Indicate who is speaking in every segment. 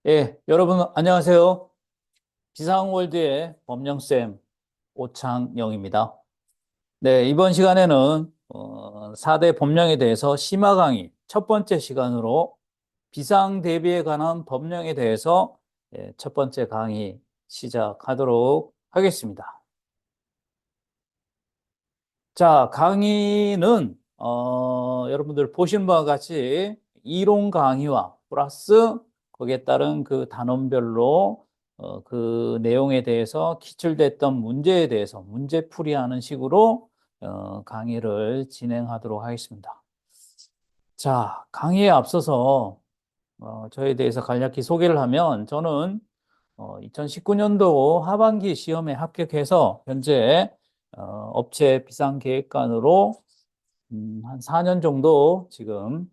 Speaker 1: 예, 여러분 안녕하세요. 비상월드의 법령쌤 오창영입니다. 네, 이번 시간에는 4대 법령에 대해서 심화 강의 첫 번째 시간으로 비상 대비에 관한 법령에 대해서 첫 번째 강의 시작하도록 하겠습니다. 자, 강의는 여러분들 보신 바와 같이 이론 강의와 플러스 거기에 따른 그 단원별로 그 내용에 대해서 기출됐던 문제에 대해서 문제풀이하는 식으로 강의를 진행하도록 하겠습니다. 자, 강의에 앞서서 저에 대해서 간략히 소개를 하면 저는 2019년도 하반기 시험에 합격해서 현재 업체 비상계획관으로 한 4년 정도 지금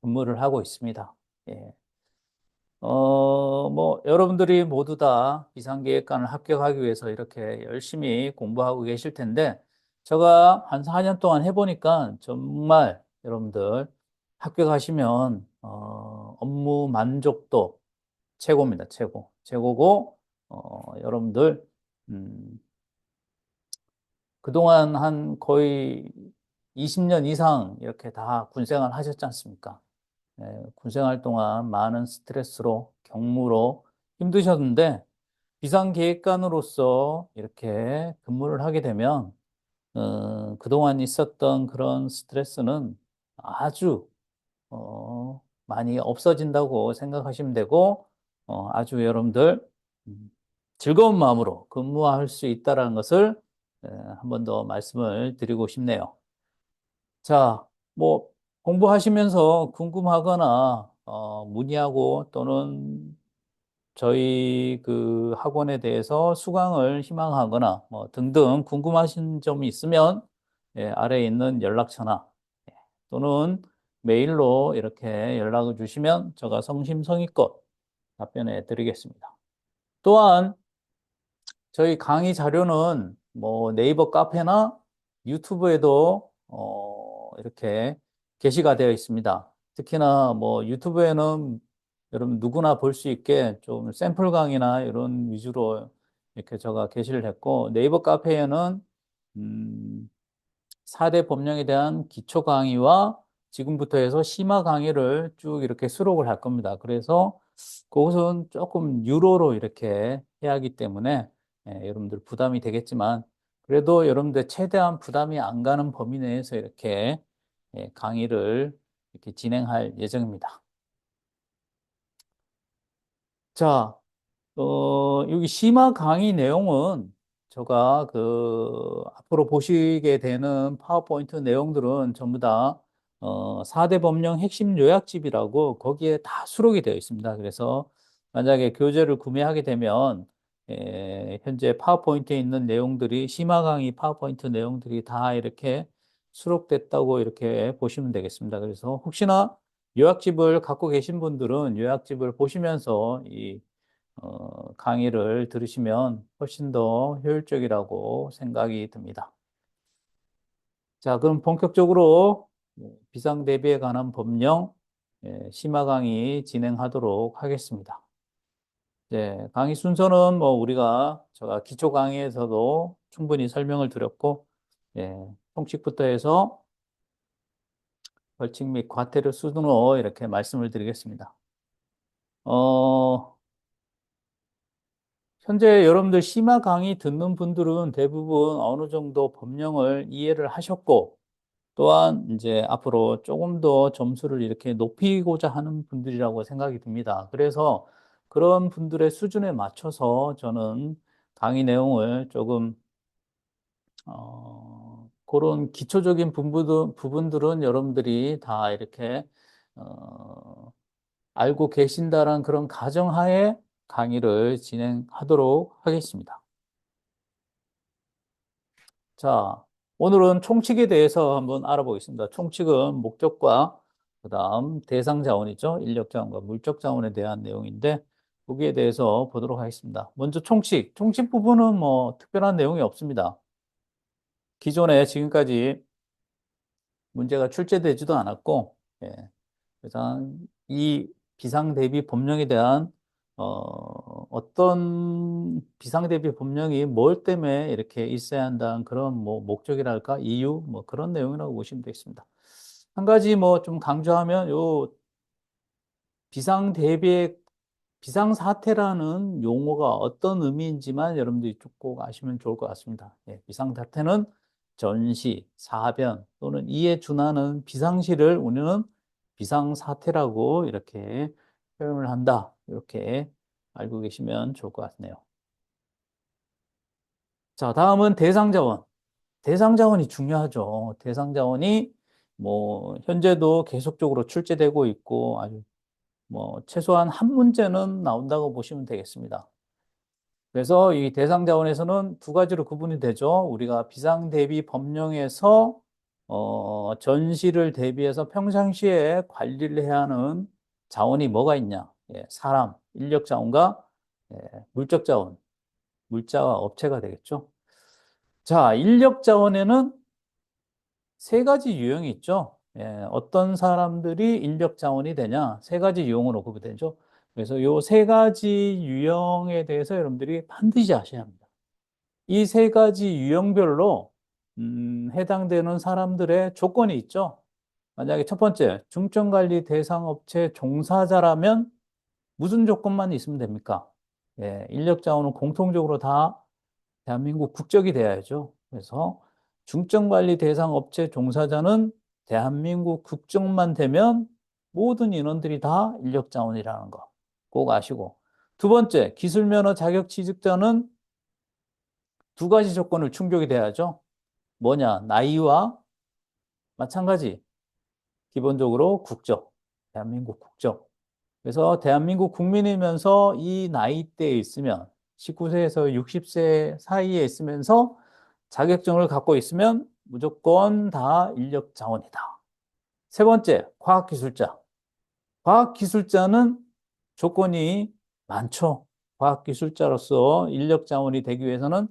Speaker 1: 근무를 하고 있습니다. 예. 여러분들이 모두 다 비상계획관을 합격하기 위해서 이렇게 열심히 공부하고 계실 텐데, 제가 한 4년 동안 해보니까 정말 여러분들 합격하시면, 업무 만족도 최고입니다. 최고. 최고고, 여러분들, 음, 그동안 한 거의 20년 이상 이렇게 다 군생활 하셨지 않습니까? 군생활 동안 많은 스트레스로, 경무로 힘드셨는데, 비상계획관으로서 이렇게 근무를 하게 되면, 그동안 있었던 그런 스트레스는 아주, 많이 없어진다고 생각하시면 되고, 아주 여러분들, 음, 즐거운 마음으로 근무할 수 있다는 것을 한 번 더 말씀을 드리고 싶네요. 자, 뭐, 공부하시면서 궁금하거나, 문의하고 또는 저희 그 학원에 대해서 수강을 희망하거나 뭐 등등 궁금하신 점이 있으면 아래에 있는 연락처나 또는 메일로 이렇게 연락을 주시면 제가 성심성의껏 답변해 드리겠습니다. 또한 저희 강의 자료는 뭐 네이버 카페나 유튜브에도 이렇게 게시가 되어 있습니다. 특히나 뭐 유튜브에는 여러분 누구나 볼 수 있게 좀 샘플 강의나 이런 위주로 이렇게 제가 게시를 했고, 네이버 카페에는 음, 4대 법령에 대한 기초 강의와 지금부터 해서 심화 강의를 쭉 이렇게 수록을 할 겁니다. 그래서 그것은 조금 유료로 이렇게 해야 하기 때문에 여러분들 부담이 되겠지만 그래도 여러분들 최대한 부담이 안 가는 범위 내에서 이렇게 강의를 이렇게 진행할 예정입니다. 자, 여기 심화 강의 내용은 제가 그 앞으로 보시게 되는 파워포인트 내용들은 전부 다 4대 법령 핵심 요약집이라고 거기에 다 수록이 되어 있습니다. 그래서 만약에 교재를 구매하게 되면 현재 파워포인트에 있는 내용들이 심화 강의 파워포인트 내용들이 다 이렇게 수록됐다고 이렇게 보시면 되겠습니다. 그래서 혹시나 요약집을 갖고 계신 분들은 요약집을 보시면서 이 강의를 들으시면 훨씬 더 효율적이라고 생각이 듭니다. 자, 그럼 본격적으로 비상 대비에 관한 법령 심화 강의 진행하도록 하겠습니다. 네, 강의 순서는 뭐 우리가 제가 기초 강의에서도 충분히 설명을 드렸고, 총칙부터 해서 벌칙 및 과태료 수준으로 이렇게 말씀을 드리겠습니다. 어, 현재 여러분들 심화 강의 듣는 분들은 대부분 어느 정도 법령을 이해를 하셨고, 또한 이제 앞으로 조금 더 점수를 이렇게 높이고자 하는 분들이라고 생각이 듭니다. 그래서 그런 분들의 수준에 맞춰서 저는 강의 내용을 조금, 그런 기초적인 부분들은 여러분들이 다 이렇게, 어, 알고 계신다는 그런 가정하에 강의를 진행하도록 하겠습니다. 자, 오늘은 총칙에 대해서 한번 알아보겠습니다. 총칙은 목적과 그다음 대상 자원이죠. 인력 자원과 물적 자원에 대한 내용인데 거기에 대해서 보도록 하겠습니다. 먼저 총칙. 총칙 부분은 뭐 특별한 내용이 없습니다. 기존에 지금까지 문제가 출제되지도 않았고, 그래서 이 비상 대비 법령에 대한 어떤 비상대비 법령이 뭘 때문에 이렇게 있어야 한다는 그런 뭐 목적이랄까, 이유, 뭐 그런 내용이라고 보시면 되겠습니다. 한 가지 뭐 좀 강조하면 요 비상 대비의 비상사태라는 용어가 어떤 의미인지만 여러분들이 꼭 아시면 좋을 것 같습니다. 예, 비상사태는 전시, 사변 또는 이에 준하는 비상시를 우리는 비상사태라고 이렇게 표현을 한다. 이렇게 알고 계시면 좋을 것 같네요. 자, 다음은 대상자원. 대상자원이 중요하죠. 대상자원이 뭐 현재도 계속적으로 출제되고 있고 아주 뭐 최소한 한 문제는 나온다고 보시면 되겠습니다. 그래서 이 대상 자원에서는 두 가지로 구분이 되죠. 우리가 비상 대비 법령에서 전시를 대비해서 평상시에 관리를 해야 하는 자원이 뭐가 있냐? 예, 사람, 인력 자원과 예, 물적 자원, 물자와 업체가 되겠죠. 자, 인력 자원에는 세 가지 유형이 있죠. 예, 어떤 사람들이 인력 자원이 되냐? 세 가지 유형으로 구분되죠. 그래서 요 세 가지 유형에 대해서 여러분들이 반드시 아셔야 합니다. 이 세 가지 유형별로 해당되는 사람들의 조건이 있죠. 만약에 첫 번째, 중증관리 대상 업체 종사자라면 무슨 조건만 있으면 됩니까? 예, 인력 자원은 공통적으로 다 대한민국 국적이 돼야죠. 그래서 중증관리 대상 업체 종사자는 대한민국 국적만 되면 모든 인원들이 다 인력 자원이라는 거 꼭 아시고. 두 번째, 기술면허 자격 취득자는 두 가지 조건을 충족이 돼야죠. 뭐냐? 나이와 마찬가지. 기본적으로 국적. 대한민국 국적. 그래서 대한민국 국민이면서 이 나이대에 있으면 19세에서 60세 사이에 있으면서 자격증을 갖고 있으면 무조건 다 인력 자원이다. 세 번째, 과학기술자. 과학기술자는 조건이 많죠. 과학기술자로서 인력 자원이 되기 위해서는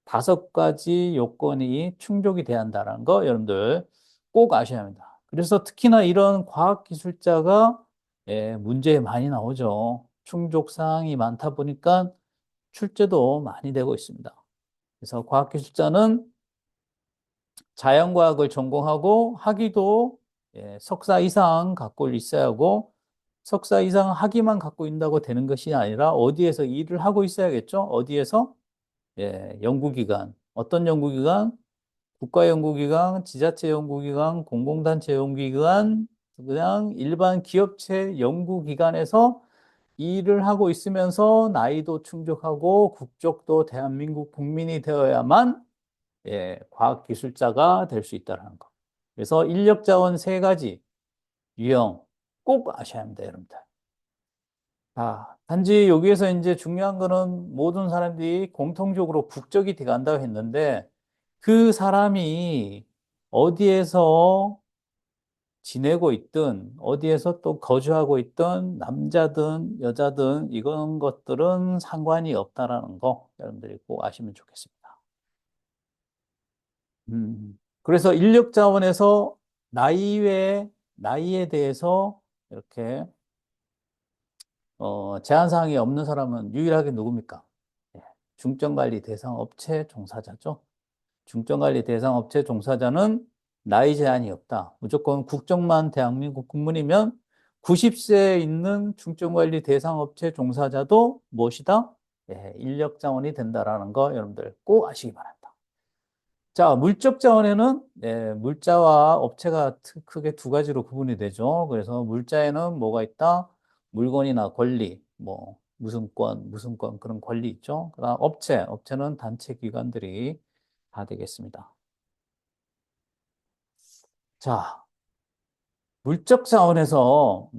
Speaker 1: 다섯 가지 요건이 충족이 돼야 한다는 거 여러분들 꼭 아셔야 합니다. 그래서 특히나 이런 과학기술자가 문제에 많이 나오죠. 충족 사항이 많다 보니까 출제도 많이 되고 있습니다. 그래서 과학기술자는 자연과학을 전공하고 학위도 석사 이상 갖고 있어야 하고 석사 이상 학위만 갖고 있다고 되는 것이 아니라 어디에서 일을 하고 있어야겠죠? 어디에서? 연구기관. 어떤 연구기관? 국가연구기관, 지자체 연구기관, 공공단체 연구기관, 그냥 일반 기업체 연구기관에서 일을 하고 있으면서 나이도 충족하고 국적도 대한민국 국민이 되어야만 과학기술자가 될 수 있다는 거. 그래서 인력자원 세 가지 유형 꼭 아셔야 합니다, 여러분들. 단지 여기에서 이제 중요한 거는 모든 사람들이 공통적으로 국적이 돼간다고 했는데 그 사람이 어디에서 지내고 있든 어디에서 또 거주하고 있든 남자든 여자든 이런 것들은 상관이 없다라는 거 여러분들이 꼭 아시면 좋겠습니다. 그래서 인력 자원에서 나이에 대해서 이렇게 제한 사항이 없는 사람은 유일하게 누굽니까? 예, 중증관리 대상 업체 종사자죠. 중증관리 대상 업체 종사자는 나이 제한이 없다. 무조건 국적만 대한민국 국민이면 90세에 있는 중증관리 대상 업체 종사자도 무엇이다? 인력 자원이 된다라는 거 여러분들 꼭 아시기 바랍니다. 자, 물적 자원에는 물자와 업체가 크게 두 가지로 구분이 되죠. 그래서 물자에는 뭐가 있다? 물건이나 권리, 뭐 무슨 권 그런 권리 있죠. 그다음 업체는 단체 기관들이 다 되겠습니다. 자, 물적 자원에서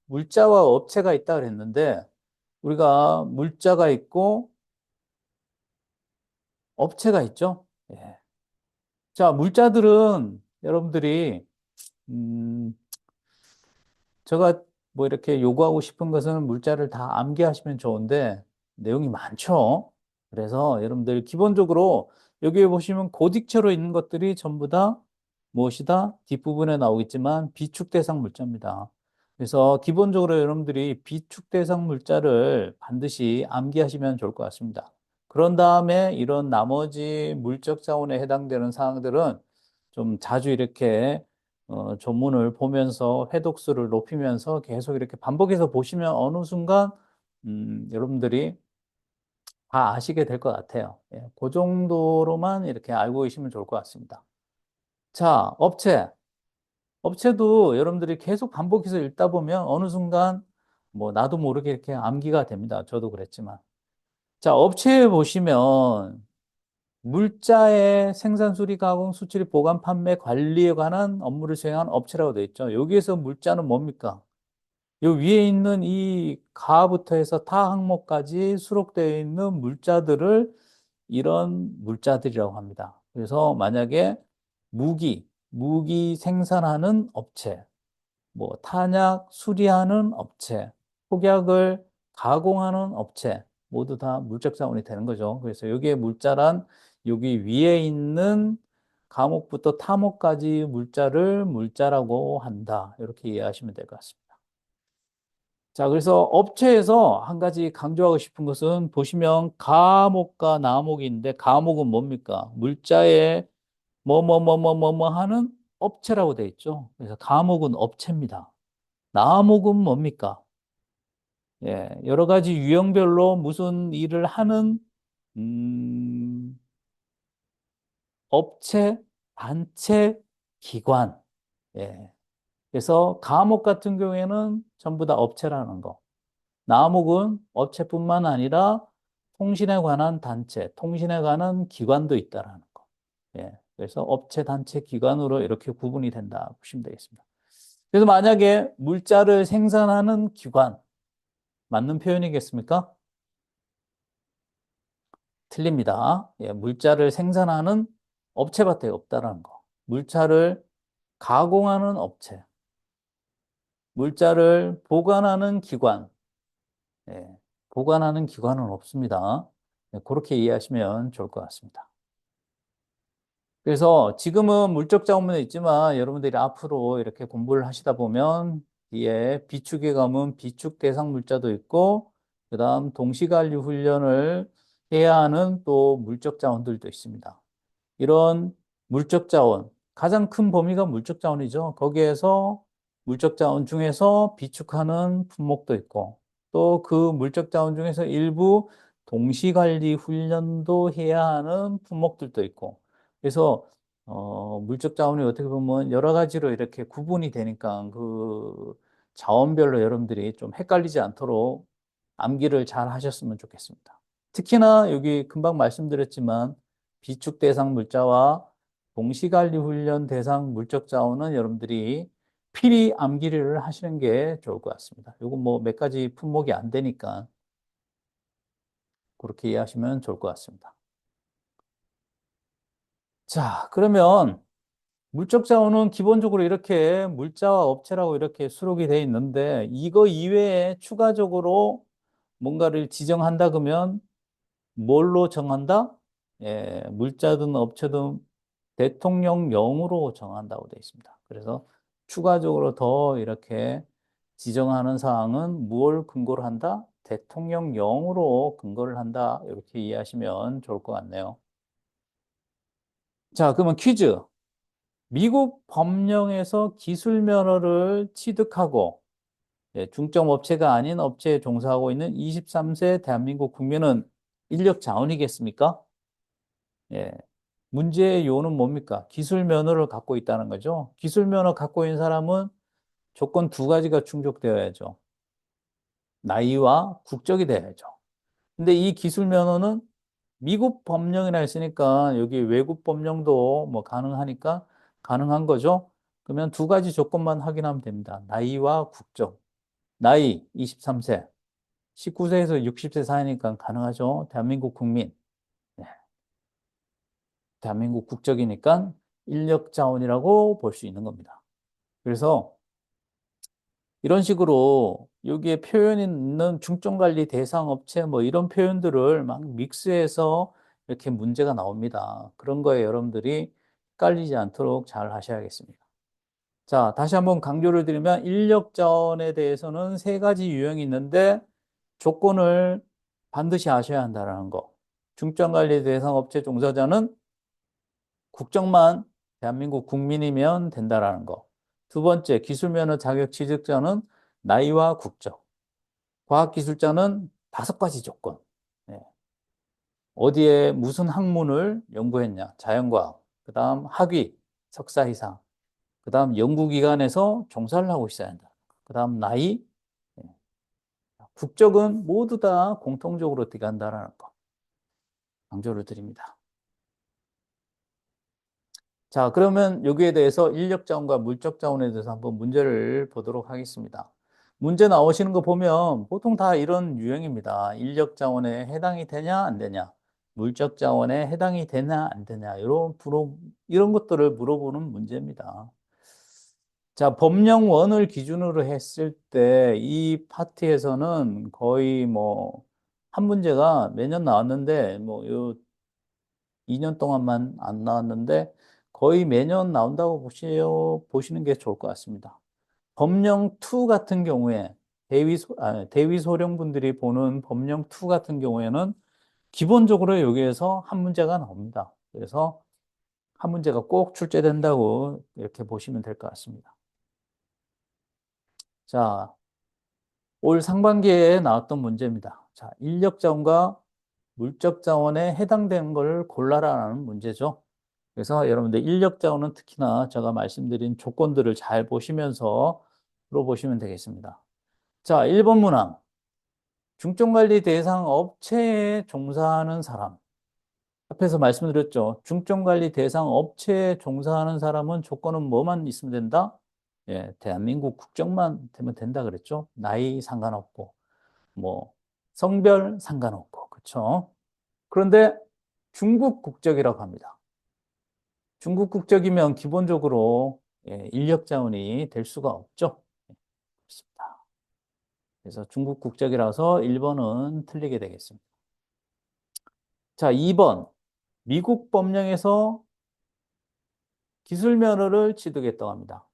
Speaker 1: 물자와 업체가 있다 그랬는데 우리가 물자가 있고 업체가 있죠. 예. 자, 물자들은 여러분들이 음, 제가 뭐 이렇게 요구하고 싶은 것은 물자를 다 암기하시면 좋은데 내용이 많죠. 그래서 여러분들 기본적으로 여기 보시면 고딕체로 있는 것들이 전부 다 무엇이다? 뒷부분에 나오겠지만 비축 대상 물자입니다. 그래서 기본적으로 여러분들이 비축 대상 물자를 반드시 암기하시면 좋을 것 같습니다. 그런 다음에 이런 나머지 물적 자원에 해당되는 사항들은 좀 자주 이렇게 조문을 보면서 회독수를 높이면서 계속 이렇게 반복해서 보시면 어느 순간 여러분들이 다 아시게 될 것 같아요. 예, 그 정도로만 이렇게 알고 계시면 좋을 것 같습니다. 자, 업체. 업체도 여러분들이 계속 반복해서 읽다 보면 어느 순간 뭐 나도 모르게 이렇게 암기가 됩니다. 저도 그랬지만. 자, 업체에 보시면 물자의 생산, 수리, 가공, 수출, 보관, 판매, 관리에 관한 업무를 수행한 업체라고 되어 있죠. 여기에서 물자는 뭡니까? 요 위에 있는 이 가부터 해서 타 항목까지 수록되어 있는 물자들을 이런 물자들이라고 합니다. 그래서 만약에 무기 생산하는 업체, 뭐 탄약 수리하는 업체, 폭약을 가공하는 업체 모두 다 물적 자원이 되는 거죠. 그래서 여기에 물자란 여기 위에 있는 과목부터 타목까지 물자를 물자라고 한다. 이렇게 이해하시면 될 것 같습니다. 자, 그래서 업체에서 한 가지 강조하고 싶은 것은 보시면 가목과 나목인데 가목은 뭡니까? 물자에 뭐뭐뭐뭐뭐뭐 하는 업체라고 되어 있죠. 그래서 가목은 업체입니다. 나목은 뭡니까? 예, 여러 가지 유형별로 무슨 일을 하는 음, 업체, 단체, 기관. 예. 그래서 과목 같은 경우에는 전부 다 업체라는 거. 나목은 업체뿐만 아니라 통신에 관한 단체, 통신에 관한 기관도 있다라는 거. 예. 그래서 업체, 단체, 기관으로 이렇게 구분이 된다 보시면 되겠습니다. 그래서 만약에 물자를 생산하는 기관, 맞는 표현이겠습니까? 틀립니다. 예, 물자를 생산하는 업체밖에 없다라는 거. 물자를 가공하는 업체, 물자를 보관하는 기관, 예, 보관하는 기관은 없습니다. 예, 그렇게 이해하시면 좋을 것 같습니다. 그래서 지금은 물적 자원문에 있지만 여러분들이 앞으로 이렇게 공부를 하시다 보면 뒤에 비축에 가면 비축 대상 물자도 있고 그다음 동시관리 훈련을 해야 하는 또 물적 자원들도 있습니다. 이런 물적 자원, 가장 큰 범위가 물적 자원이죠. 거기에서 물적 자원 중에서 비축하는 품목도 있고, 또 그 물적 자원 중에서 일부 동시관리 훈련도 해야 하는 품목들도 있고, 그래서 물적 자원이 어떻게 보면 여러 가지로 이렇게 구분이 되니까 그 자원별로 여러분들이 좀 헷갈리지 않도록 암기를 잘 하셨으면 좋겠습니다. 특히나 여기 금방 말씀드렸지만 비축 대상 물자와 동시관리 훈련 대상 물적 자원은 여러분들이 필히 암기를 하시는 게 좋을 것 같습니다. 요거 뭐 몇 가지 품목이 안 되니까 그렇게 이해하시면 좋을 것 같습니다. 자, 그러면 물적 자원은 기본적으로 이렇게 물자와 업체라고 이렇게 수록이 되어 있는데 이거 이외에 추가적으로 뭔가를 지정한다 그러면 뭘로 정한다? 예, 물자든 업체든 대통령령으로 정한다고 되어 있습니다. 그래서 추가적으로 더 이렇게 지정하는 사항은 무엇을 근거로 한다? 대통령령으로 근거를 한다. 이렇게 이해하시면 좋을 것 같네요. 자, 그러면 퀴즈. 미국 법령에서 기술 면허를 취득하고 중점 업체가 아닌 업체에 종사하고 있는 23세 대한민국 국민은 인력 자원이겠습니까? 예. 문제의 요는 뭡니까? 기술 면허를 갖고 있다는 거죠. 기술 면허 갖고 있는 사람은 조건 두 가지가 충족되어야죠. 나이와 국적이 돼야죠. 근데 이 기술 면허는 미국 법령이라 했으니까 여기 외국 법령도 뭐 가능하니까 가능한 거죠. 그러면 두 가지 조건만 확인하면 됩니다. 나이와 국적. 나이 23세, 19세에서 60세 사이니까 가능하죠. 대한민국 국민. 네. 대한민국 국적이니까 인력 자원이라고 볼 수 있는 겁니다. 그래서 이런 식으로 여기에 표현이 있는 중점관리 대상 업체 뭐 이런 표현들을 막 믹스해서 이렇게 문제가 나옵니다. 그런 거에 여러분들이 헷갈리지 않도록 잘 하셔야겠습니다. 자, 다시 한번 강조를 드리면 인력 자원에 대해서는 세 가지 유형이 있는데 조건을 반드시 아셔야 한다는 거. 중점관리 대상 업체 종사자는 국적만 대한민국 국민이면 된다라는 거. 두 번째, 기술면허 자격 취득자는 나이와 국적. 과학기술자는 다섯 가지 조건. 네. 어디에 무슨 학문을 연구했냐? 자연과학. 그 다음 학위, 석사 이상. 그 다음 연구기관에서 종사를 하고 있어야 한다. 그 다음 나이, 네. 국적은 모두 다 공통적으로 들어간다는 거. 강조를 드립니다. 자, 그러면 여기에 대해서 인력 자원과 물적 자원에 대해서 한번 문제를 보도록 하겠습니다. 문제 나오시는 거 보면 보통 다 이런 유형입니다. 인력 자원에 해당이 되냐, 안 되냐. 물적 자원에 해당이 되냐, 안 되냐. 이런 것들을 물어보는 문제입니다. 자, 법령원을 기준으로 했을 때 이 파트에서는 거의 뭐 한 문제가 매년 나왔는데 요 2년 동안만 안 나왔는데 거의 매년 나온다고 보시는 게 좋을 것 같습니다. 법령 2 같은 경우에 대위소령분들이 보는 법령 2 같은 경우에는 기본적으로 여기에서 한 문제가 나옵니다. 그래서 한 문제가 꼭 출제된다고 이렇게 보시면 될 것 같습니다. 자, 올 상반기에 나왔던 문제입니다. 자, 인력 자원과 물적 자원에 해당되는 걸 골라라는 문제죠. 그래서 여러분들 인력 자원은 특히나 제가 말씀드린 조건들을 잘 보시면서 풀어보시면 되겠습니다. 자, 1번 문항. 중점관리 대상 업체에 종사하는 사람. 앞에서 말씀드렸죠. 중점관리 대상 업체에 종사하는 사람은 조건은 뭐만 있으면 된다? 예, 대한민국 국적만 되면 된다 그랬죠. 나이 상관없고, 뭐, 성별 상관없고, 그렇죠. 그런데 중국 국적이라고 합니다. 중국 국적이면 기본적으로 예, 인력 자원이 될 수가 없죠. 그렇습니다. 그래서 중국 국적이라서 1번은 틀리게 되겠습니다. 자, 2번. 미국 법령에서 기술 면허를 취득했다고 합니다.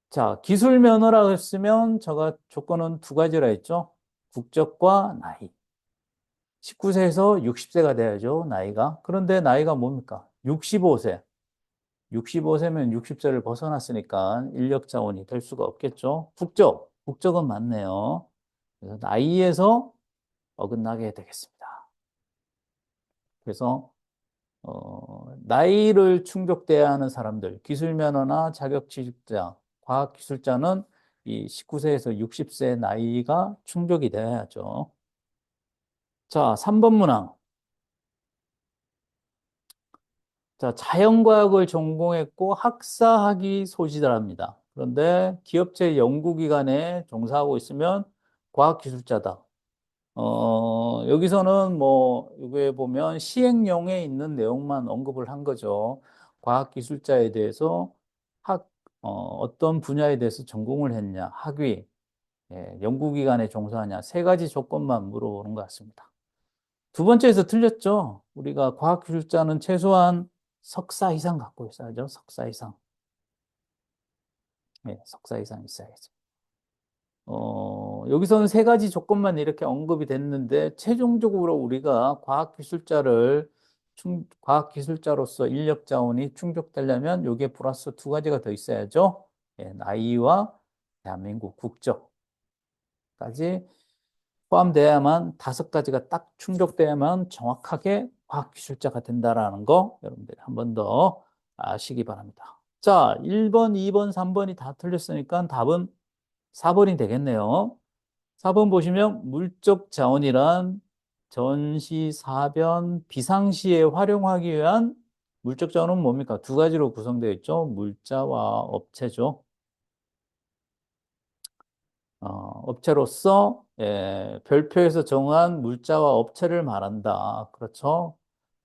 Speaker 1: 자, 기술 면허라고 했으면 제가 조건은 두 가지라 했죠. 국적과 나이. 19세에서 60세가 돼야죠, 나이가. 그런데 나이가 뭡니까? 65세. 65세면 60세를 벗어났으니까 인력 자원이 될 수가 없겠죠. 국적은 맞네요. 그래서 나이에서 어긋나게 되겠습니다. 그래서 나이를 충족돼야 하는 사람들, 기술면허나 자격취득자, 과학기술자는 이 19세에서 60세 나이가 충족이 돼야죠. 자, 3번 문항. 자, 자연과학을 전공했고 학사학위 소지자랍니다. 그런데 기업체 연구기관에 종사하고 있으면 과학기술자다. 여기서는 뭐, 여기에 보면 시행령에 있는 내용만 언급을 한 거죠. 과학기술자에 대해서 어떤 분야에 대해서 전공을 했냐, 학위, 예, 연구기관에 종사하냐, 세 가지 조건만 물어보는 것 같습니다. 두 번째에서 틀렸죠. 우리가 과학기술자는 최소한 석사 이상 갖고 있어야죠. 석사 이상. 예, 석사 이상 있어야죠. 여기서는 세 가지 조건만 이렇게 언급이 됐는데, 최종적으로 우리가 과학기술자로서 인력 자원이 충족되려면 여기에 플러스 두 가지가 더 있어야죠. 예, 나이와 대한민국 국적까지 포함돼야만 다섯 가지가 딱 충족돼야만 정확하게 과학기술자가 된다라는 거 여러분들이 한 번 더 아시기 바랍니다. 자, 1번, 2번, 3번이 다 틀렸으니까 답은 4번이 되겠네요. 4번 보시면 물적 자원이란 전시, 사변, 비상시에 활용하기 위한 물적 자원은 뭡니까? 두 가지로 구성되어 있죠. 물자와 업체죠. 업체로서 별표에서 정한 물자와 업체를 말한다. 그렇죠?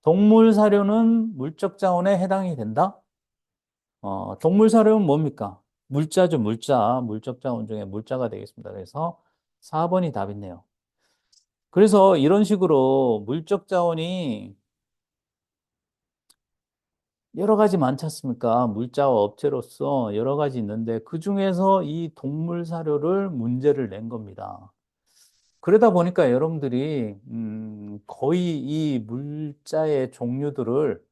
Speaker 1: 동물 사료는 물적 자원에 해당이 된다? 동물 사료는 뭡니까? 물자죠, 물자. 물적 자원 중에 물자가 되겠습니다. 그래서 4번이 답이네요. 그래서 이런 식으로 물적 자원이 여러 가지 많지 않습니까? 물자와 업체로서 여러 가지 있는데 그중에서 이 동물 사료를 문제를 낸 겁니다. 그러다 보니까 여러분들이 거의 이 물자의 종류들을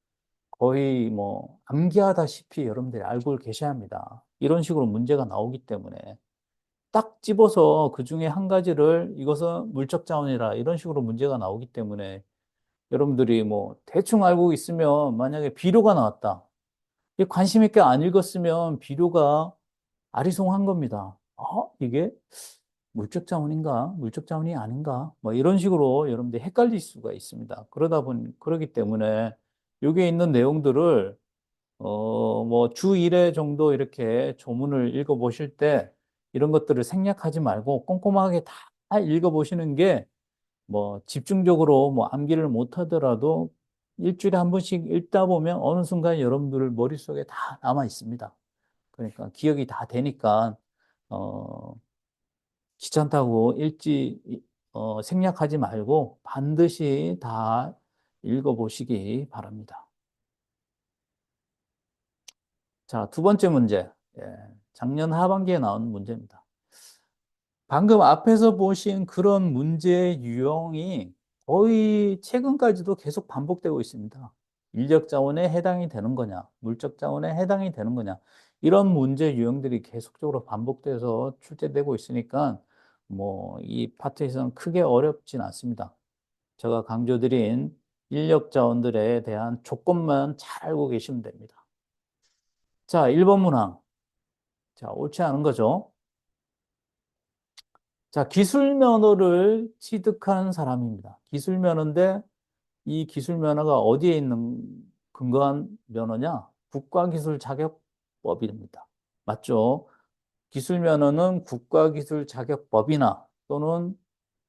Speaker 1: 거의 뭐 암기하다시피 여러분들이 알고 계셔야 합니다. 이런 식으로 문제가 나오기 때문에 딱 집어서 그 중에 한 가지를 이것은 물적 자원이라 이런 식으로 문제가 나오기 때문에 여러분들이 뭐 대충 알고 있으면 만약에 비료가 나왔다. 이 관심 있게 안 읽었으면 비료가 아리송한 겁니다. 이게 물적 자원인가? 물적 자원이 아닌가? 뭐 이런 식으로 여러분들이 헷갈릴 수가 있습니다. 그러기 때문에 여기에 있는 내용들을 뭐 주 1회 정도 이렇게 조문을 읽어보실 때 이런 것들을 생략하지 말고 꼼꼼하게 다 읽어보시는 게 뭐 집중적으로 뭐 암기를 못 하더라도 일주일에 한 번씩 읽다 보면 어느 순간 여러분들 머릿속에 다 남아 있습니다. 그러니까 기억이 다 되니까 어, 귀찮다고 생략하지 말고 반드시 다 읽어보시기 바랍니다. 자, 두 번째 문제. 예, 작년 하반기에 나온 문제입니다. 방금 앞에서 보신 그런 문제의 유형이 거의 최근까지도 계속 반복되고 있습니다. 인력 자원에 해당이 되는 거냐, 물적 자원에 해당이 되는 거냐, 이런 문제 유형들이 계속적으로 반복돼서 출제되고 있으니까 뭐 이 파트에서는 크게 어렵진 않습니다. 제가 강조드린 인력 자원들에 대한 조건만 잘 알고 계시면 됩니다. 자, 1번 문항. 자, 옳지 않은 거죠. 자, 기술 면허를 취득한 사람입니다. 기술 면허인데 이 기술 면허가 어디에 있는 근거한 면허냐? 국가기술 자격법입니다. 맞죠? 기술 면허는 국가기술 자격법이나 또는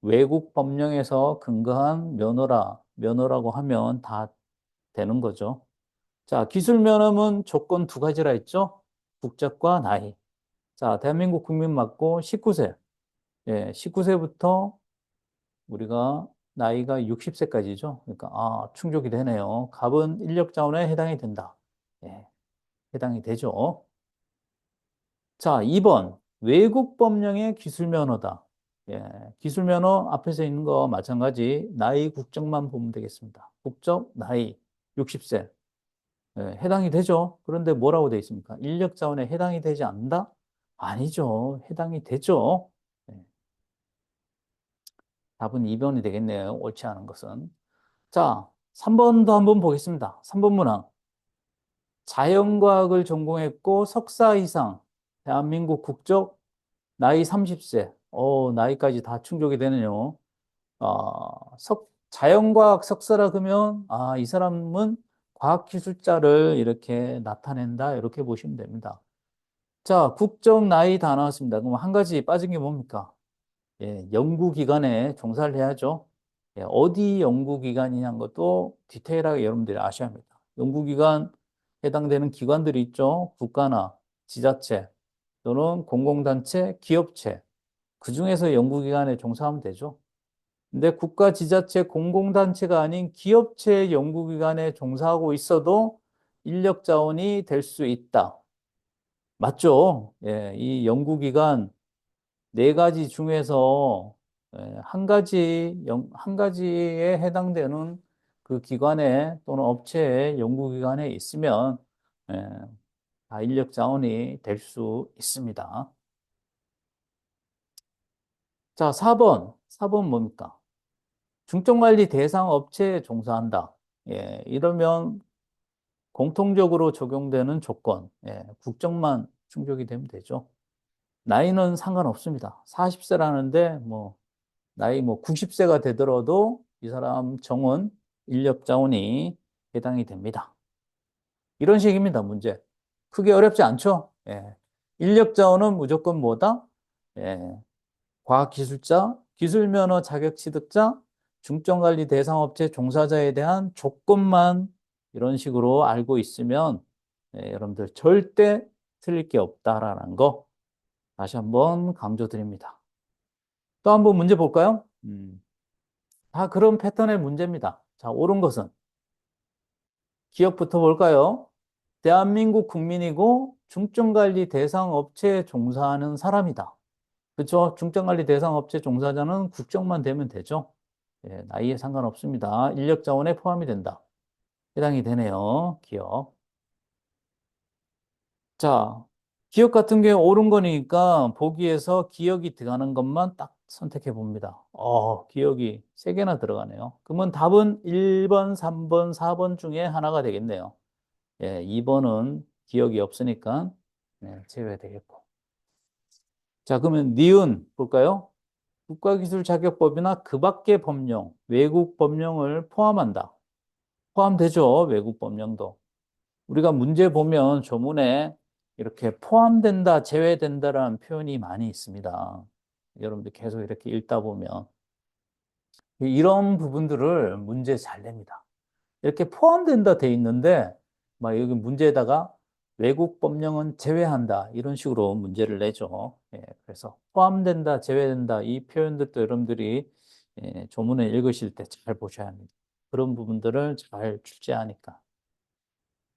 Speaker 1: 외국 법령에서 근거한 면허라고 하면 다 되는 거죠. 자, 기술 면허는 조건 두 가지라 했죠? 국적과 나이. 자, 대한민국 국민 맞고 19세. 예, 19세부터 우리가 나이가 60세까지죠. 그러니까 충족이 되네요. 갑은 인력 자원에 해당이 된다. 예, 해당이 되죠. 자, 2번 외국 법령의 기술 면허다. 예, 기술 면허 앞에서 있는 거 마찬가지 나이 국적만 보면 되겠습니다. 국적 나이 60세. 예, 해당이 되죠. 그런데 뭐라고 되어 있습니까? 인력 자원에 해당이 되지 않는다? 아니죠. 해당이 되죠. 예, 답은 2번이 되겠네요. 옳지 않은 것은. 자, 3번도 한번 보겠습니다. 3번 문항. 자연과학을 전공했고 석사 이상, 대한민국 국적, 나이 30세. 나이까지 다 충족이 되네요. 자연과학 석사라 그러면, 이 사람은 과학기술자를 이렇게 나타낸다. 이렇게 보시면 됩니다. 자, 국적, 나이 다 나왔습니다. 그럼 한 가지 빠진 게 뭡니까? 예, 연구기관에 종사를 해야죠. 예, 어디 연구기관이냐는 것도 디테일하게 여러분들이 아셔야 합니다. 연구기관 해당되는 기관들이 있죠. 국가나 지자체 또는 공공단체, 기업체. 그 중에서 연구기관에 종사하면 되죠. 근데 국가, 지자체, 공공단체가 아닌 기업체 연구기관에 종사하고 있어도 인력 자원이 될 수 있다. 맞죠? 예, 이 연구기관 네 가지 중에서 한 가지에 해당되는 그 기관에 또는 업체에 연구기관에 있으면 예, 다 인력 자원이 될 수 있습니다. 자, 4번 뭡니까? 중점관리 대상 업체에 종사한다. 예, 이러면 공통적으로 적용되는 조건, 국적만 충족이 되면 되죠. 나이는 상관없습니다. 40세라는데 나이 90세가 되더라도 이 사람 정원, 인력 자원이 해당이 됩니다. 이런 식입니다, 문제. 크게 어렵지 않죠? 예. 인력 자원은 무조건 뭐다? 예. 과학기술자, 기술면허 자격 취득자, 중점관리 대상업체 종사자에 대한 조건만 이런 식으로 알고 있으면 여러분들 절대 틀릴 게 없다라는 거 다시 한번 강조드립니다. 또 한번 문제 볼까요? 다 그런 패턴의 문제입니다. 자, 옳은 것은 기억부터 볼까요? 대한민국 국민이고 중증관리 대상 업체에 종사하는 사람이다. 그렇죠? 중증관리 대상 업체 종사자는 국적만 되면 되죠. 예, 나이에 상관없습니다. 인력 자원에 포함이 된다. 해당이 되네요. 기업. 자, 기억 같은 게 옳은 거니까 보기에서 기억이 들어가는 것만 딱 선택해 봅니다. 기억이 세개나 들어가네요. 그러면 답은 1번, 3번, 4번 중에 하나가 되겠네요. 예, 2번은 기억이 없으니까 네, 제외되겠고. 자, 그러면 니은 볼까요? 국가기술 자격법이나 그 밖의 법령, 외국 법령을 포함한다. 포함되죠, 외국 법령도. 우리가 문제 보면 조문에 이렇게 포함된다, 제외된다라는 표현이 많이 있습니다. 여러분들 계속 이렇게 읽다 보면 이런 부분들을 문제 잘 냅니다. 이렇게 포함된다 돼 있는데 막 여기 문제에다가 외국 법령은 제외한다 이런 식으로 문제를 내죠. 예, 그래서 포함된다, 제외된다 이 표현들도 여러분들이 조문을 읽으실 때 잘 보셔야 합니다. 그런 부분들을 잘 출제하니까.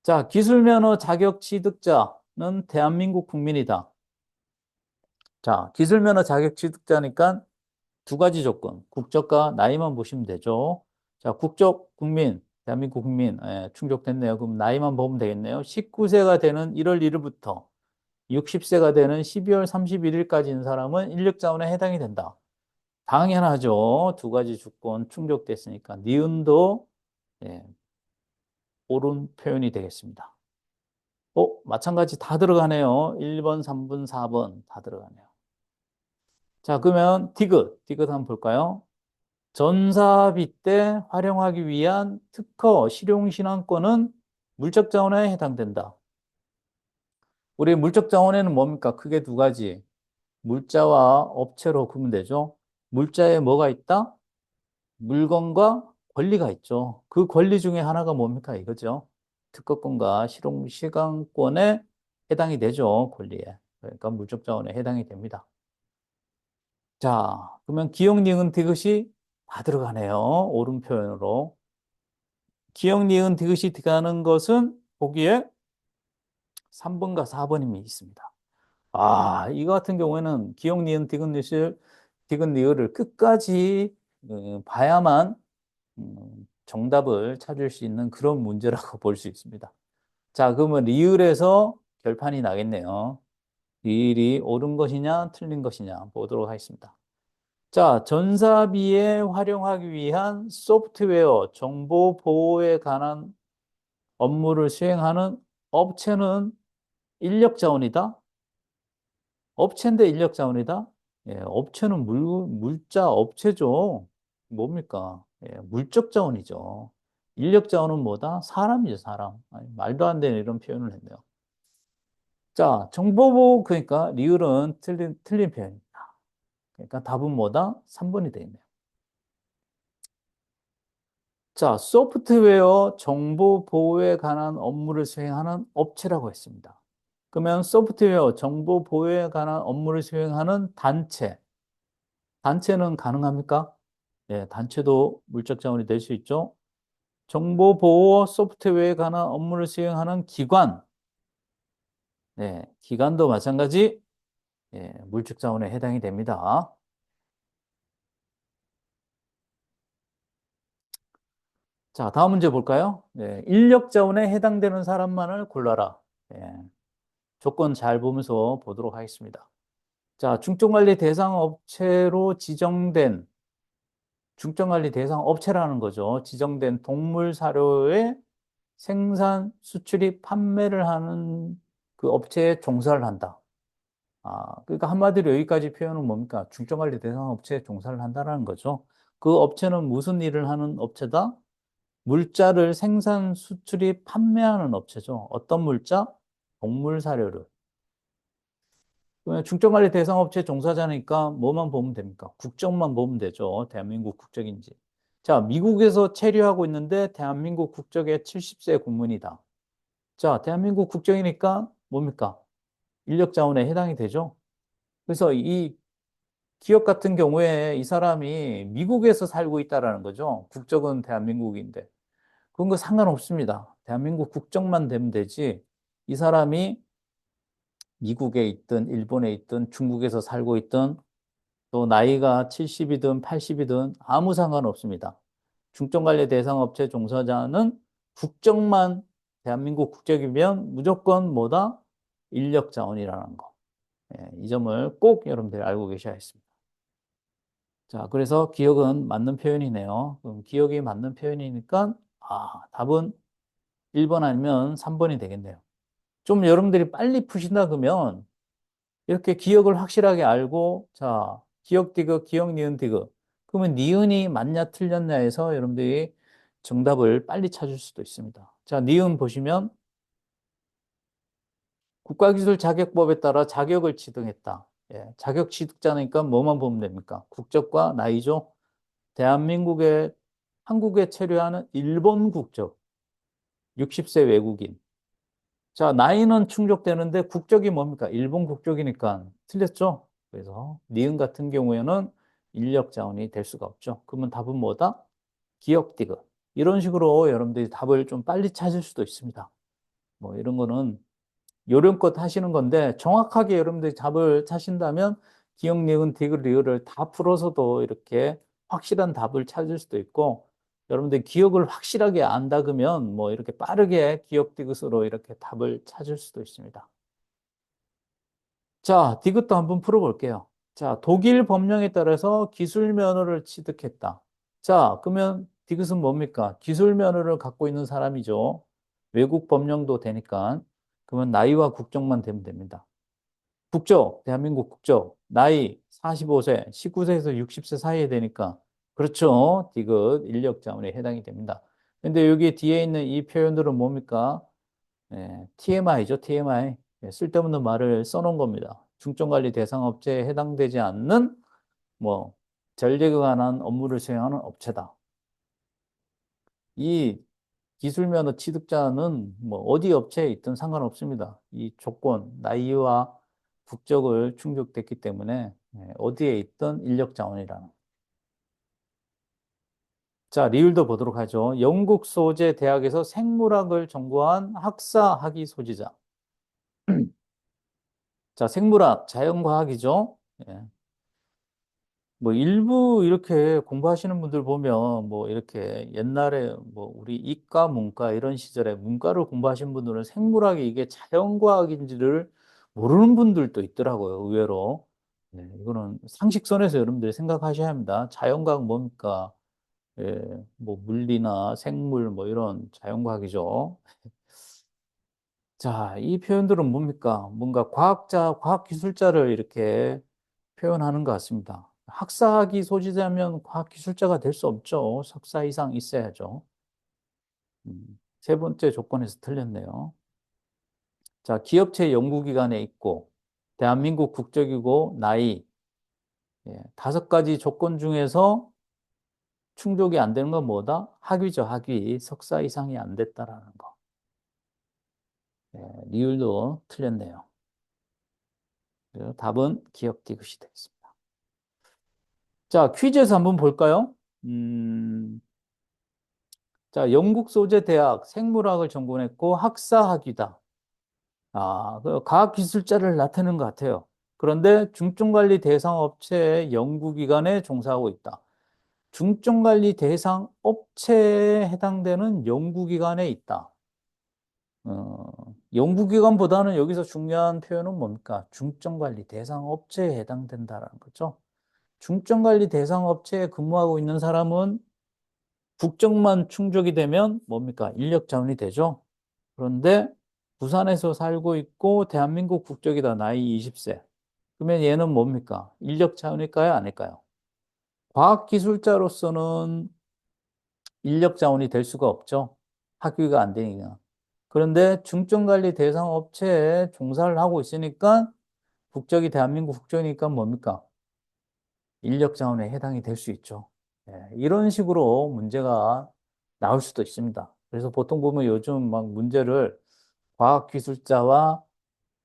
Speaker 1: 자, 기술면허 자격 취득자는 대한민국 국민이다. 자, 기술면허 자격 취득자니까 두 가지 조건, 국적과 나이만 보시면 되죠. 자, 국적 국민, 대한민국 국민, 충족됐네요. 그럼 나이만 보면 되겠네요. 19세가 되는 1월 1일부터 60세가 되는 12월 31일까지인 사람은 인력자원에 해당이 된다. 당연하죠. 두 가지 조건 충족됐으니까. 니은도 예, 옳은 표현이 되겠습니다. 마찬가지 다 들어가네요. 1번, 3번, 4번 다 들어가네요. 자, 그러면 디귿 한번 볼까요? 전사비 때 활용하기 위한 특허 실용신안권은 물적자원에 해당된다. 우리 물적자원에는 뭡니까? 크게 두 가지. 물자와 업체로 구분 되죠. 물자에 뭐가 있다? 물건과 권리가 있죠. 그 권리 중에 하나가 뭡니까? 이거죠. 특허권과 실용시간권에 해당이 되죠. 권리에. 그러니까 물적자원에 해당이 됩니다. 자, 그러면 기억, 니은, 디귿이 다 들어가네요. 옳은 표현으로. 기억, 니은, 디귿이 들어가는 것은 보기에 3번과 4번이 있습니다. 이거 같은 경우에는 기억, 니은, 디귿, 니을을 끝까지 봐야만 정답을 찾을 수 있는 그런 문제라고 볼 수 있습니다. 자, 그러면 리을에서 결판이 나겠네요. 리을이 옳은 것이냐, 틀린 것이냐 보도록 하겠습니다. 자, 전사비에 활용하기 위한 소프트웨어 정보 보호에 관한 업무를 수행하는 업체는 인력 자원이다. 업체인데 인력 자원이다. 예, 업체는 물자 업체죠. 뭡니까? 예, 물적 자원이죠. 인력 자원은 뭐다? 사람이죠, 사람. 아니, 말도 안 되는 이런 표현을 했네요. 자, 정보보호, 그러니까 리을은 틀린 표현입니다. 그러니까 답은 뭐다? 3번이 되겠네요. 자, 소프트웨어 정보 보호에 관한 업무를 수행하는 업체라고 했습니다. 그러면 소프트웨어 정보 보호에 관한 업무를 수행하는 단체. 단체는 가능합니까? 네, 단체도 물적 자원이 될 수 있죠. 정보 보호 소프트웨어에 관한 업무를 수행하는 기관. 네, 기관도 마찬가지 물적 자원에 해당이 됩니다. 자, 다음 문제 볼까요? 네, 인력 자원에 해당되는 사람만을 골라라. 네, 조건 잘 보면서 보도록 하겠습니다. 자, 중증관리 대상 업체로 지정된 중증관리 대상 업체라는 거죠. 지정된 동물 사료의 생산, 수출입, 판매를 하는 그 업체에 종사를 한다. 그러니까 한마디로 여기까지 표현은 뭡니까? 중증관리 대상 업체에 종사를 한다는 거죠. 그 업체는 무슨 일을 하는 업체다? 물자를 생산, 수출입, 판매하는 업체죠. 어떤 물자? 동물 사료를. 중증관리 대상 업체 종사자니까 뭐만 보면 됩니까? 국적만 보면 되죠. 대한민국 국적인지. 자, 미국에서 체류하고 있는데 대한민국 국적의 70세 국민이다. 자, 대한민국 국적이니까 뭡니까? 인력 자원에 해당이 되죠. 그래서 이 기업 같은 경우에 이 사람이 미국에서 살고 있다라는 거죠. 국적은 대한민국인데. 그런 거 상관없습니다. 대한민국 국적만 되면 되지. 이 사람이 미국에 있든 일본에 있든 중국에서 살고 있든 또 나이가 70이든 80이든 아무 상관없습니다. 중증관리 대상업체 종사자는 국적만 대한민국 국적이면 무조건 뭐다? 인력 자원이라는 거. 예, 이 점을 꼭 여러분들이 알고 계셔야겠습니다. 자, 그래서 기억은 맞는 표현이네요. 그럼 기억이 맞는 표현이니까 답은 1번 아니면 3번이 되겠네요. 좀 여러분들이 빨리 푸신다 그러면 이렇게 기억을 확실하게 알고, 자, 기억 디귿, 기억 니은 디귿. 그러면 니은이 맞냐 틀렸냐 해서 여러분들이 정답을 빨리 찾을 수도 있습니다. 자, 니은 보시면 국가기술자격법에 따라 자격을 취득했다. 예, 자격 취득자니까 뭐만 보면 됩니까? 국적과 나이죠. 대한민국에 한국에 체류하는 일본 국적, 60세 외국인. 자, 나이는 충족되는데 국적이 뭡니까? 일본 국적이니까 틀렸죠? 그래서 니은 같은 경우에는 인력 자원이 될 수가 없죠. 그러면 답은 뭐다? 기억 디귿. 이런 식으로 여러분들이 답을 좀 빨리 찾을 수도 있습니다. 뭐 이런 거는 요령껏 하시는 건데 정확하게 여러분들이 답을 찾으신다면 기억, 니은, 디귿, 리을을 다 풀어서도 이렇게 확실한 답을 찾을 수도 있고 여러분들 기억을 확실하게 안다 그러면 뭐 이렇게 빠르게 기억 디귿으로 이렇게 답을 찾을 수도 있습니다. 자, 디귿도 한번 풀어볼게요. 자, 독일 법령에 따라서 기술 면허를 취득했다. 자, 그러면 디귿은 뭡니까? 기술 면허를 갖고 있는 사람이죠. 외국 법령도 되니까. 그러면 나이와 국적만 되면 됩니다. 국적, 대한민국 국적, 나이 45세, 19세에서 60세 사이에 되니까. 그렇죠. 디귿, 인력 자원에 해당이 됩니다. 근데 여기 뒤에 있는 이 표현들은 뭡니까? TMI죠, TMI. 쓸데없는 말을 써놓은 겁니다. 중점관리 대상 업체에 해당되지 않는 뭐 전력에 관한 업무를 수행하는 업체다. 이 기술면허 취득자는 뭐 어디 업체에 있든 상관없습니다. 이 조건, 나이와 국적을 충족됐기 때문에 어디에 있든 인력 자원이라는. 자, 리을도 보도록 하죠. 영국 소재 대학에서 생물학을 전공한 학사 학위 소지자. 자, 생물학, 자연과학이죠. 예. 뭐 일부 이렇게 공부하시는 분들 보면 뭐 이렇게 옛날에 뭐 우리 이과, 문과 이런 시절에 문과를 공부하신 분들은 생물학이 이게 자연과학인지를 모르는 분들도 있더라고요, 의외로. 네, 이거는 상식선에서 여러분들이 생각하셔야 합니다. 자연과학 뭡니까? 예, 뭐 물리나 생물 뭐 이런 자연과학이죠. 자, 이 표현들은 뭡니까? 뭔가 과학자, 과학기술자를 이렇게 표현하는 것 같습니다. 학사학위 소지자면 과학기술자가 될 수 없죠. 석사 이상 있어야죠. 세 번째 조건에서 틀렸네요. 자, 기업체 연구기관에 있고, 대한민국 국적이고, 나이, 다섯 가지 조건 중에서 충족이 안 되는 건 뭐다? 학위죠, 학위. 석사 이상이 안 됐다라는 거. 리을도 틀렸네요. 그래서 답은 기억 디귿이 되겠습니다. 자, 퀴즈에서 한번 볼까요? 자, 영국 소재 대학 생물학을 전공했고 학사학위다. 그 과학기술자를 나타내는 것 같아요. 그런데 중증관리 대상 업체의 연구기관에 종사하고 있다. 중증관리 대상 업체에 해당되는 연구기관에 있다. 연구기관보다는 여기서 중요한 표현은 뭡니까? 중증관리 대상 업체에 해당된다는 거죠. 중증관리 대상 업체에 근무하고 있는 사람은 국적만 충족이 되면 뭡니까? 인력 자원이 되죠. 그런데 부산에서 살고 있고 대한민국 국적이다. 나이 20세. 그러면 얘는 뭡니까? 인력 자원일까요? 아닐까요? 과학기술자로서는 인력 자원이 될 수가 없죠. 학위가 안 되니까. 그런데 중증관리 대상 업체에 종사를 하고 있으니까 국적이 대한민국 국적이니까 뭡니까? 인력 자원에 해당이 될 수 있죠. 이런 식으로 문제가 나올 수도 있습니다. 그래서 보통 보면 요즘 막 문제를 과학기술자와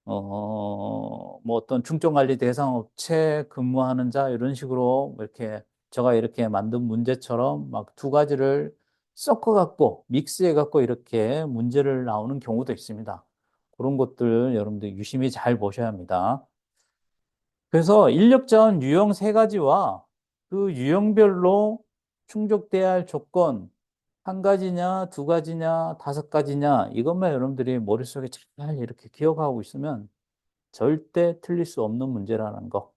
Speaker 1: 뭐 어떤 중증관리 대상 업체 근무하는 자 이런 식으로 이렇게 제가 이렇게 만든 문제처럼 막 두 가지를 섞어 갖고 믹스해 갖고 이렇게 문제를 나오는 경우도 있습니다. 그런 것들 여러분들 유심히 잘 보셔야 합니다. 그래서 인력 자원 유형 세 가지와 그 유형별로 충족돼야 할 조건 한 가지냐, 두 가지냐, 다섯 가지냐 이것만 여러분들이 머릿속에 잘 이렇게 기억하고 있으면 절대 틀릴 수 없는 문제라는 거.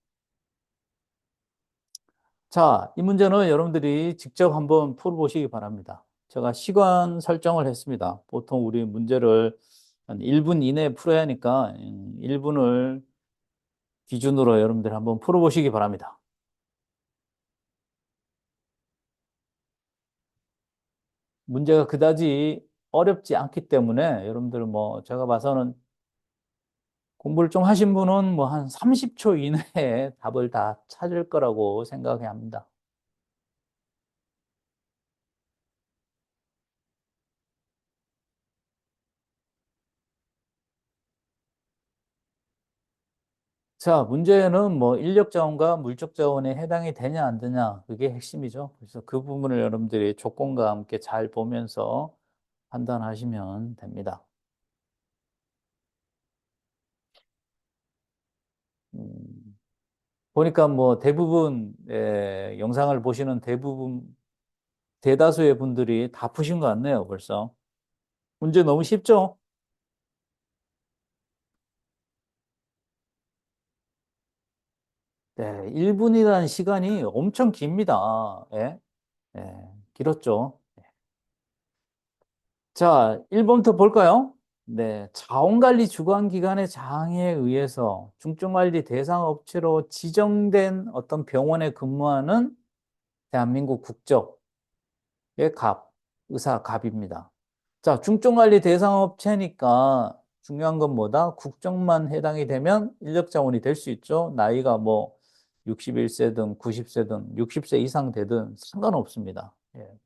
Speaker 1: 자, 이 문제는 여러분들이 직접 한번 풀어보시기 바랍니다. 제가 시간 설정을 했습니다. 보통 우리 문제를 한 1분 이내에 풀어야 하니까 1분을 기준으로 여러분들 한번 풀어보시기 바랍니다. 문제가 그다지 어렵지 않기 때문에 여러분들 뭐 제가 봐서는 공부를 좀 하신 분은 뭐 한 30초 이내에 답을 다 찾을 거라고 생각해야 합니다. 자, 문제는 뭐 인력 자원과 물적 자원에 해당이 되냐 안 되냐 그게 핵심이죠. 그래서 그 부분을 여러분들이 조건과 함께 잘 보면서 판단하시면 됩니다. 음, 보니까 뭐 대부분 영상을 보시는 대부분 대다수의 분들이 다 푸신 것 같네요, 벌써. 문제 너무 쉽죠? 네, 1분이라는 시간이 엄청 깁니다. 예? 길었죠. 자, 1번부터 볼까요? 네, 자원관리 주관기관의 장애에 의해서 중증관리 대상 업체로 지정된 어떤 병원에 근무하는 대한민국 국적의 갑, 의사 갑입니다. 자, 중증관리 대상 업체니까 중요한 건 뭐다? 국적만 해당이 되면 인력자원이 될 수 있죠. 나이가 뭐 61세든 90세든 60세 이상 되든 상관없습니다.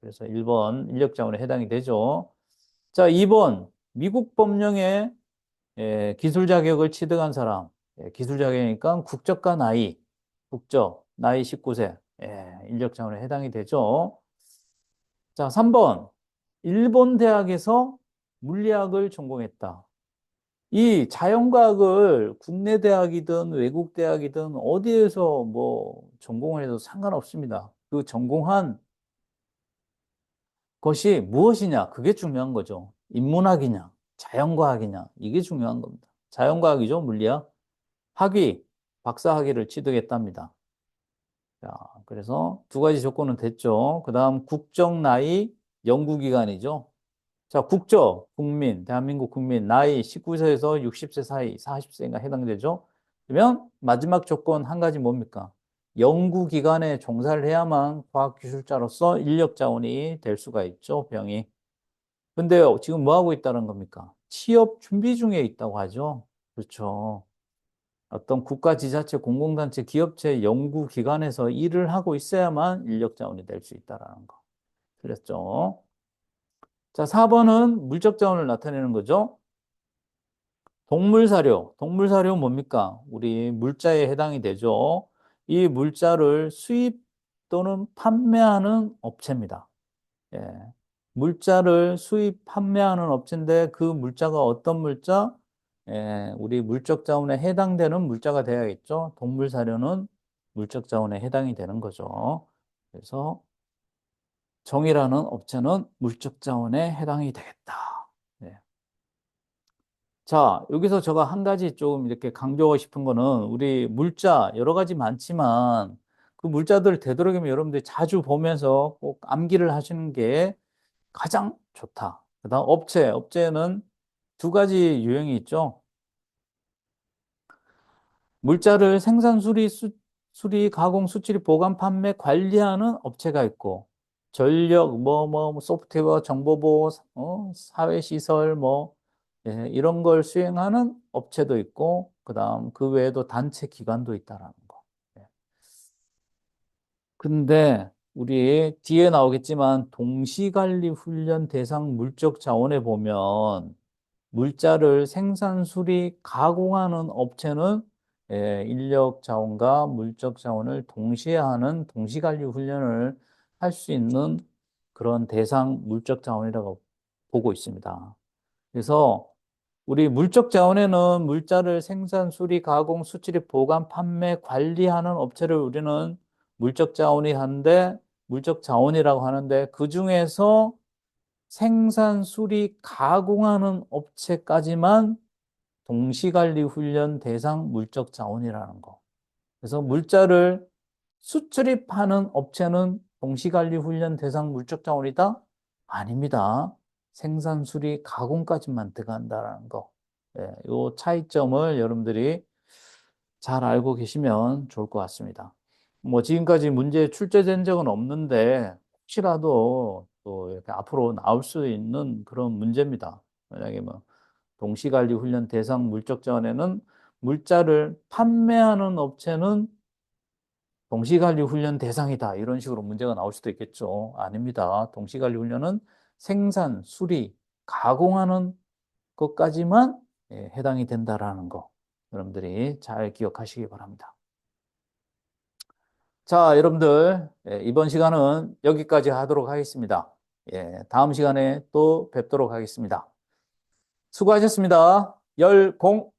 Speaker 1: 그래서 1번 인력자원에 해당이 되죠. 자, 2번 미국 법령에 기술 자격을 취득한 사람. 기술 자격이니까 국적과 나이, 국적, 나이 19세. 인력 자원에 해당이 되죠. 자, 3번 일본 대학에서 물리학을 전공했다. 이 자연과학을 국내 대학이든 외국 대학이든 어디에서 뭐 전공을 해도 상관없습니다. 그 전공한 것이 무엇이냐? 그게 중요한 거죠. 인문학이냐, 자연과학이냐, 이게 중요한 겁니다. 자연과학이죠, 물리학. 학위, 박사학위를 취득했답니다. 자, 그래서 두 가지 조건은 됐죠. 그 다음 국적, 나이, 연구기간이죠. 자, 국적, 국민, 대한민국 국민, 나이 19세에서 60세 사이, 40세인가 해당되죠. 그러면 마지막 조건 한 가지 뭡니까? 연구기관에 종사를 해야만 과학기술자로서 인력자원이 될 수가 있죠, 병이. 근데 지금 뭐 하고 있다는 겁니까? 취업 준비 중에 있다고 하죠. 그렇죠. 어떤 국가, 지자체, 공공단체, 기업체, 연구기관에서 일을 하고 있어야만 인력자원이 될 수 있다라는 거. 틀렸죠? 자, 4번은 물적 자원을 나타내는 거죠. 동물 사료. 동물 사료 뭡니까? 우리 물자에 해당이 되죠. 이 물자를 수입 또는 판매하는 업체입니다. 예. 물자를 수입 판매하는 업체인데 그 물자가 어떤 물자? 우리 물적 자원에 해당되는 물자가 돼야겠죠. 동물 사료는 물적 자원에 해당이 되는 거죠. 그래서 정이라는 업체는 물적 자원에 해당이 되겠다. 네. 자, 여기서 제가 한 가지 좀 이렇게 강조하고 싶은 거는 우리 물자 여러 가지 많지만 그 물자들 되도록이면 여러분들이 자주 보면서 꼭 암기를 하시는 게 가장 좋다. 그다음 업체는 두 가지 유형이 있죠. 물자를 생산, 수리, 가공, 수출, 보관, 판매, 관리하는 업체가 있고 전력, 소프트웨어, 정보보호, 사회시설, 이런 걸 수행하는 업체도 있고 그다음 그 외에도 단체 기관도 있다라는 거. 예. 근데 우리 뒤에 나오겠지만 동시관리 훈련 대상 물적 자원에 보면 물자를 생산, 수리, 가공하는 업체는 인력 자원과 물적 자원을 동시에 하는 동시관리 훈련을 할 수 있는 그런 대상 물적 자원이라고 보고 있습니다. 그래서 우리 물적 자원에는 물자를 생산, 수리, 가공, 수출입, 보관, 판매, 관리하는 업체를 우리는 물적 자원이 하는데, 물적 자원이라고 하는데, 그 중에서 생산, 수리, 가공하는 업체까지만 동시관리 훈련 대상 물적 자원이라는 거. 그래서 물자를 수출입하는 업체는 동시관리 훈련 대상 물적 자원이다? 아닙니다. 생산, 수리, 가공까지만 들어간다는 거. 예, 이 차이점을 여러분들이 잘 알고 계시면 좋을 것 같습니다. 뭐 지금까지 문제 출제된 적은 없는데 혹시라도 또 이렇게 앞으로 나올 수 있는 그런 문제입니다. 만약에 뭐 동시관리 훈련 대상 물적 자원에는 물자를 판매하는 업체는 동시관리 훈련 대상이다. 이런 식으로 문제가 나올 수도 있겠죠. 아닙니다. 동시관리 훈련은 생산, 수리, 가공하는 것까지만 해당이 된다라는 거. 여러분들이 잘 기억하시기 바랍니다. 자, 여러분들, 이번 시간은 여기까지 하도록 하겠습니다. 다음 시간에 또 뵙도록 하겠습니다. 수고하셨습니다. 열공!